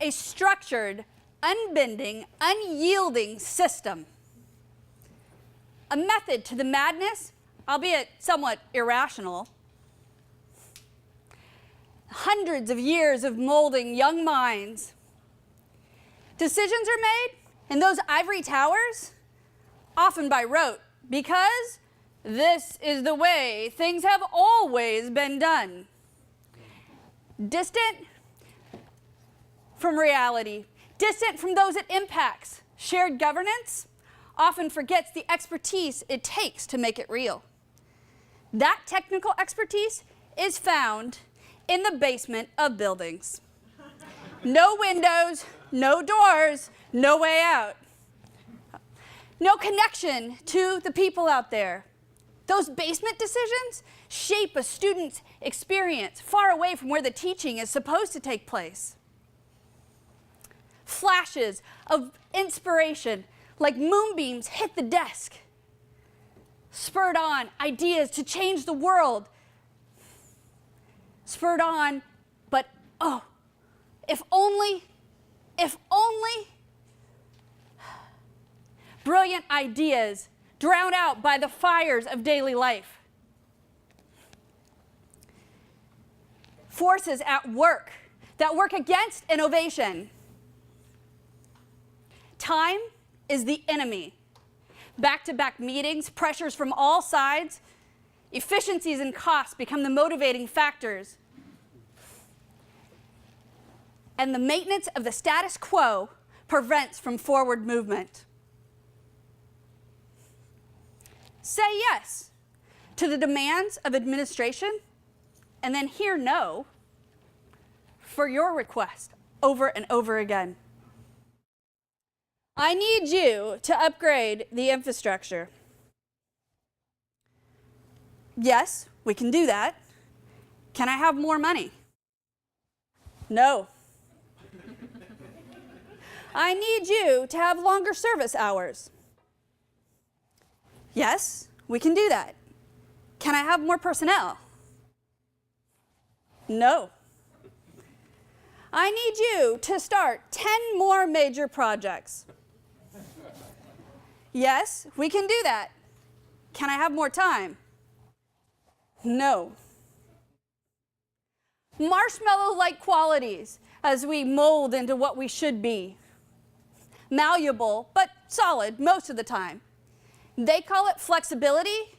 a structured, unbending, unyielding system. A method to the madness, albeit somewhat irrational. Hundreds of years of molding young minds. Decisions are made in those ivory towers, often by rote, because this is the way things have always been done. Distant from reality, distant from those it impacts. Shared governance often forgets the expertise it takes to make it real. That technical expertise is found in the basement of buildings. No windows, no doors, no way out. No connection to the people out there. Those basement decisions shape a student's experience far away from where the teaching is supposed to take place. Flashes of inspiration like moonbeams hit the desk, spurred on ideas to change the world. Spurred on, but oh, if only, brilliant ideas drowned out by the fires of daily life. Forces at work that work against innovation. Time is the enemy. Back-to-back meetings, pressures from all sides, efficiencies and costs become the motivating factors. And the maintenance of the status quo prevents from forward movement. Say yes to the demands of administration, and then hear no for your request over and over again. I need you to upgrade the infrastructure. Yes, we can do that. Can I have more money? No. I need you to have longer service hours. Yes, we can do that. Can I have more personnel? No. I need you to start 10 more major projects. Yes, we can do that. Can I have more time? No. Marshmallow-like qualities as we mold into what we should be. Malleable, but solid most of the time. They call it flexibility.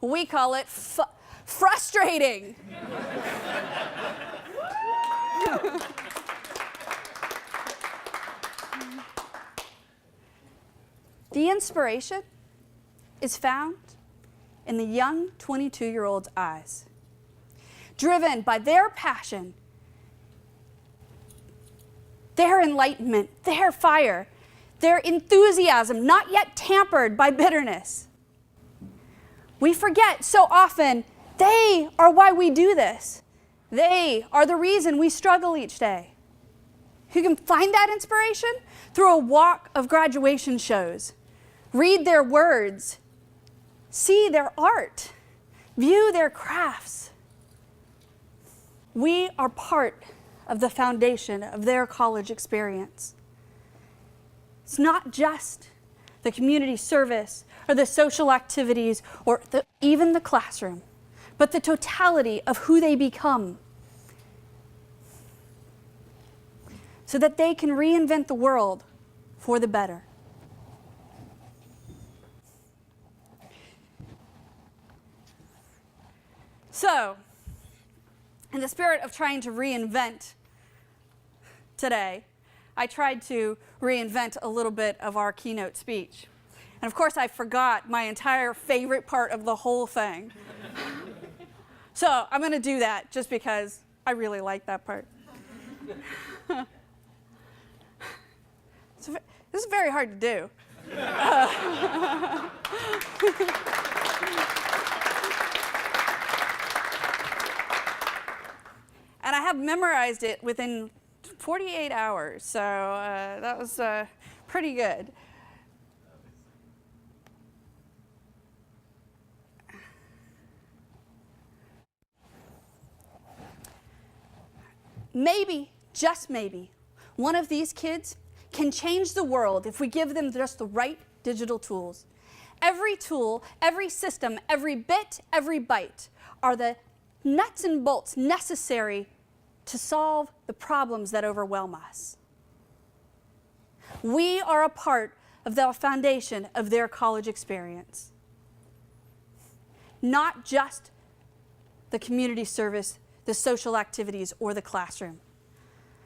We call it frustrating. The inspiration is found in the young 22-year-old's eyes, driven by their passion, their enlightenment, their fire, their enthusiasm, not yet tampered by bitterness. We forget so often they are why we do this. They are the reason we struggle each day. You can find that inspiration through a walk of graduation shows. Read their words, see their art, view their crafts. We are part of the foundation of their college experience. It's not just the community service or the social activities or even the classroom, but the totality of who they become so that they can reinvent the world for the better. So, in the spirit of trying to reinvent today, I tried to reinvent a little bit of our keynote speech. And of course, I forgot my entire favorite part of the whole thing. So I'm going to do that just because I really like that part. This is very hard to do. And I have memorized it within 48 hours, so that was pretty good. Maybe, just maybe, one of these kids can change the world if we give them just the right digital tools. Every tool, every system, every bit, every byte are the nuts and bolts necessary to solve the problems that overwhelm us. We are a part of the foundation of their college experience. Not just the community service, the social activities, or the classroom,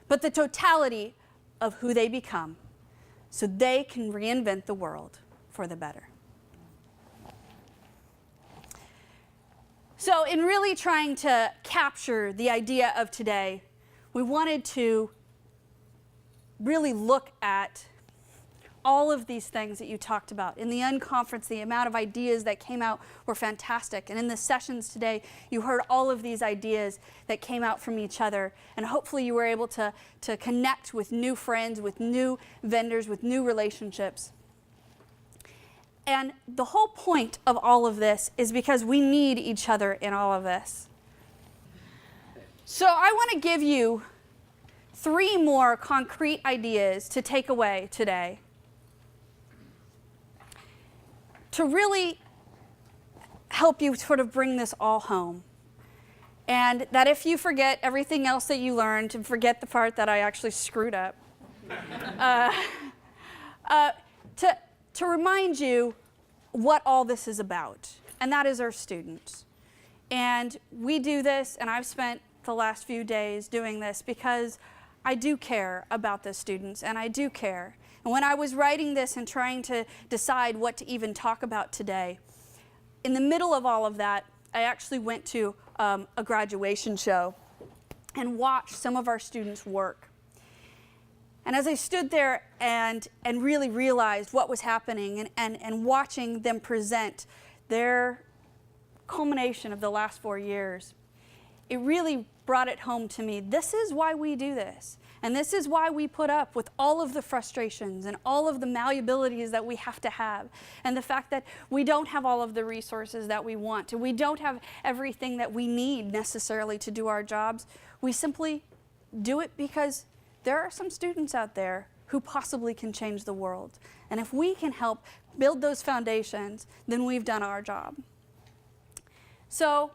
but the totality of who they become so they can reinvent the world for the better. So in really trying to capture the idea of today, we wanted to really look at all of these things that you talked about. In the unconference, the amount of ideas that came out were fantastic. And in the sessions today, you heard all of these ideas that came out from each other. And hopefully you were able to connect with new friends, with new vendors, with new relationships. And the whole point of all of this is because we need each other in all of this. So I want to give you 3 more concrete ideas to take away today, to really help you sort of bring this all home. And that if you forget everything else that you learned, and forget the part that I actually screwed up, to remind you what all this is about, and that is our students. And we do this, and I've spent the last few days doing this because I do care about the students, and I do care. And when I was writing this and trying to decide what to even talk about today, in the middle of all of that, I actually went to a graduation show and watched some of our students work. And as I stood there and really realized what was happening and watching them present their culmination of the last 4 years, it really brought it home to me. This is why we do this. And this is why we put up with all of the frustrations and all of the malleabilities that we have to have. And the fact that we don't have all of the resources that we want. And we don't have everything that we need necessarily to do our jobs. We simply do it because there are some students out there who possibly can change the world. And if we can help build those foundations, then we've done our job. So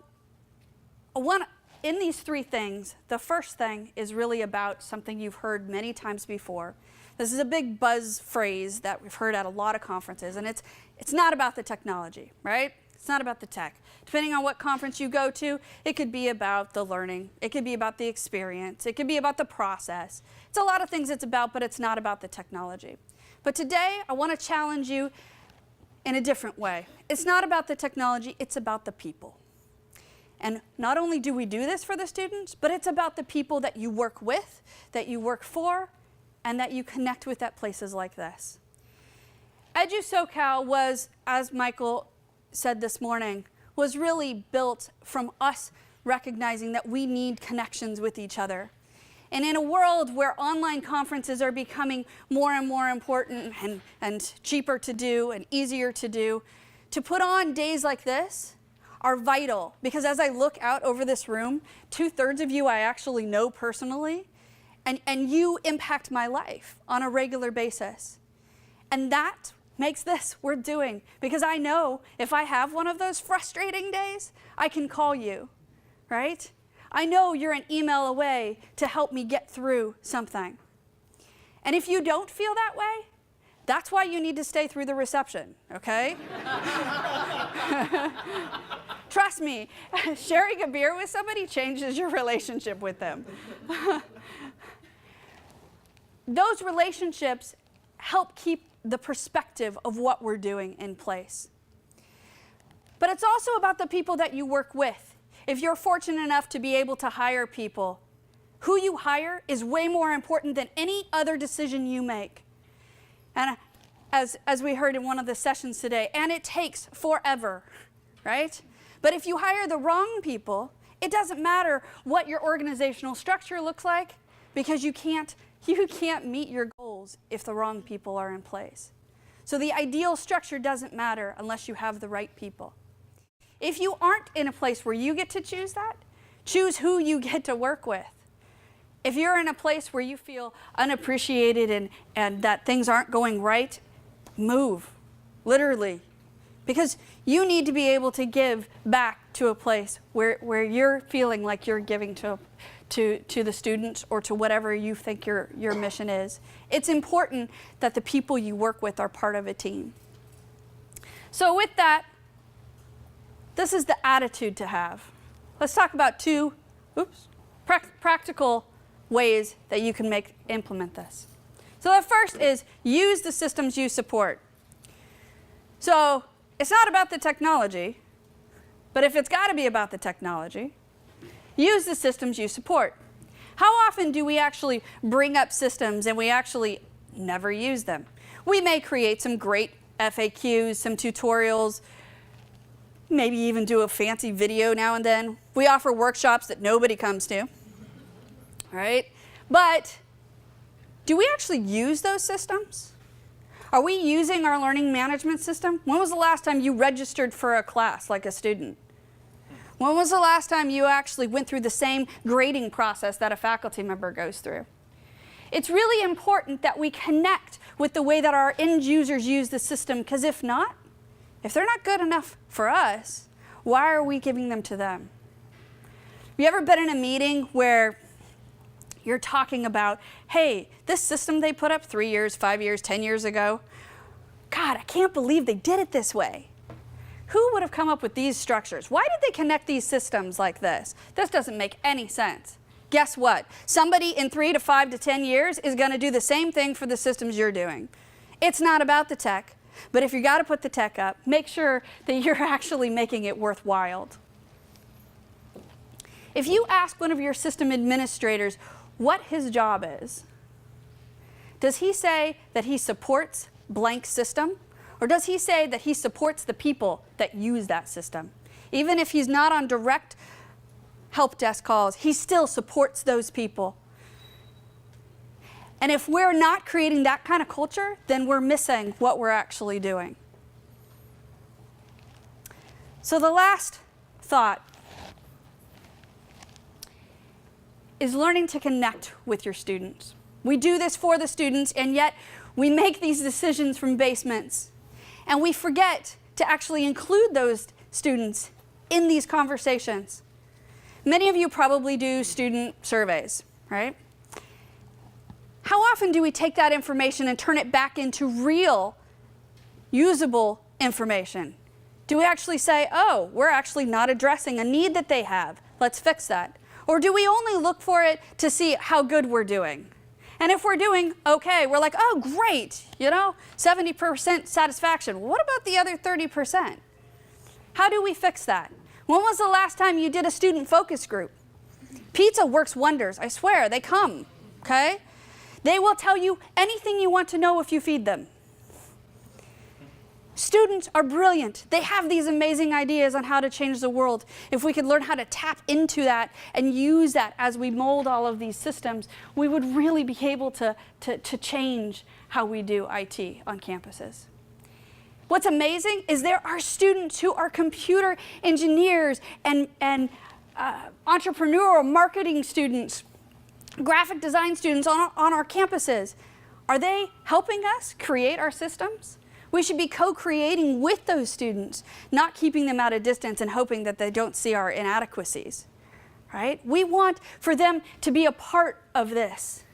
in these 3 things, the first thing is really about something you've heard many times before. This is a big buzz phrase that we've heard at a lot of conferences, and it's not about the technology, right? It's not about the tech. Depending on what conference you go to, it could be about the learning. It could be about the experience. It could be about the process. It's a lot of things it's about, but it's not about the technology. But today, I want to challenge you in a different way. It's not about the technology, it's about the people. And not only do we do this for the students, but it's about the people that you work with, that you work for, and that you connect with at places like this. EduSoCal was, as Michael said this morning, was really built from us recognizing that we need connections with each other. And in a world where online conferences are becoming more and more important and cheaper to do and easier to do, to put on days like this are vital. Because as I look out over this room, 2/3 of you I actually know personally, and you impact my life on a regular basis. And that makes this worth doing, because I know if I have one of those frustrating days, I can call you, right? I know you're an email away to help me get through something. And if you don't feel that way, that's why you need to stay through the reception, okay? Trust me, sharing a beer with somebody changes your relationship with them. Those relationships help keep the perspective of what we're doing in place. But it's also about the people that you work with. If you're fortunate enough to be able to hire people, who you hire is way more important than any other decision you make. And as we heard in one of the sessions today, and it takes forever, right? But if you hire the wrong people, it doesn't matter what your organizational structure looks like, because you can't meet your goals if the wrong people are in place. So the ideal structure doesn't matter unless you have the right people. If you aren't in a place where you get to choose that, choose who you get to work with. If you're in a place where you feel unappreciated and that things aren't going right, move, literally. Because you need to be able to give back to a place where you're feeling like you're giving to the students or to whatever you think your mission is. It's important that the people you work with are part of a team. So with that, this is the attitude to have. Let's talk about two practical ways that you can implement this. So the first is use the systems you support. So it's not about the technology, but if it's got to be about the technology, use the systems you support. How often do we actually bring up systems and we actually never use them? We may create some great FAQs, some tutorials, maybe even do a fancy video now and then. We offer workshops that nobody comes to, right? But do we actually use those systems? Are we using our learning management system? When was the last time you registered for a class like a student? When was the last time you actually went through the same grading process that a faculty member goes through? It's really important that we connect with the way that our end users use the system, because if not, if they're not good enough for us, why are we giving them to them? Have you ever been in a meeting where you're talking about, hey, this system they put up 3 years, 5 years, 10 years ago, God, I can't believe they did it this way. Who would have come up with these structures? Why did they connect these systems like this? This doesn't make any sense. Guess what? Somebody in 3 to 5 to 10 years is going to do the same thing for the systems you're doing. It's not about the tech, but if you got to put the tech up, make sure that you're actually making it worthwhile. If you ask one of your system administrators what his job is, does he say that he supports blank system? Or does he say that he supports the people that use that system? Even if he's not on direct help desk calls, he still supports those people. And if we're not creating that kind of culture, then we're missing what we're actually doing. So the last thought is learning to connect with your students. We do this for the students, and yet we make these decisions from basements. And we forget to actually include those students in these conversations. Many of you probably do student surveys, right? How often do we take that information and turn it back into real, usable information? Do we actually say, oh, we're actually not addressing a need that they have, let's fix that? Or do we only look for it to see how good we're doing? And if we're doing okay, we're like, oh, great, 70% satisfaction. What about the other 30%? How do we fix that? When was the last time you did a student focus group? Pizza works wonders, I swear, they come, okay? They will tell you anything you want to know if you feed them. Students are brilliant. They have these amazing ideas on how to change the world. If we could learn how to tap into that and use that as we mold all of these systems, we would really be able to change how we do IT on campuses. What's amazing is there are students who are computer engineers and entrepreneurial marketing students, graphic design students on our campuses. Are they helping us create our systems? We should be co-creating with those students, not keeping them at a distance and hoping that they don't see our inadequacies, right? We want for them to be a part of this.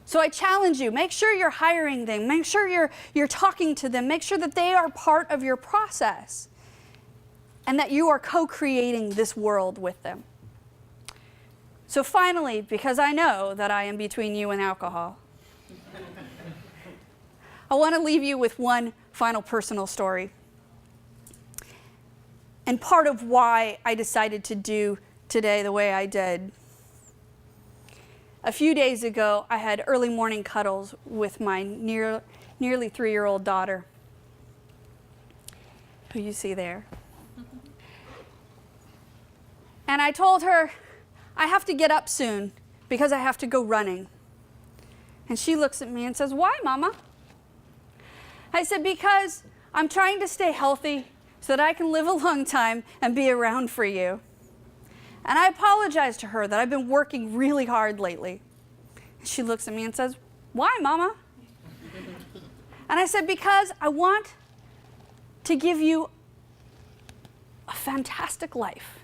So I challenge you, make sure you're hiring them, make sure you're talking to them, make sure that they are part of your process and that you are co-creating this world with them. So finally, because I know that I am between you and alcohol, I want to leave you with one final personal story. And part of why I decided to do today the way I did. A few days ago, I had early morning cuddles with my nearly 3-year-old daughter, who you see there. And I told her, I have to get up soon because I have to go running. And she looks at me and says, why, Mama? I said, because I'm trying to stay healthy so that I can live a long time and be around for you. And I apologized to her that I've been working really hard lately. She looks at me and says, "Why, Mama?" And I said, "Because I want to give you a fantastic life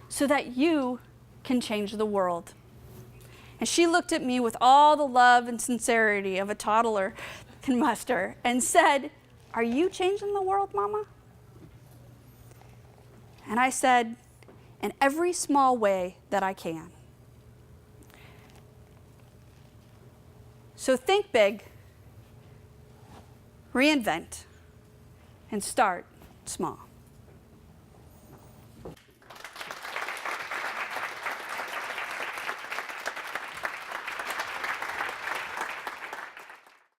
so that you can change the world." And she looked at me with all the love and sincerity of a toddler can muster and said, "Are you changing the world, Mama?" And I said, "In every small way that I can." So think big, reinvent, and start small.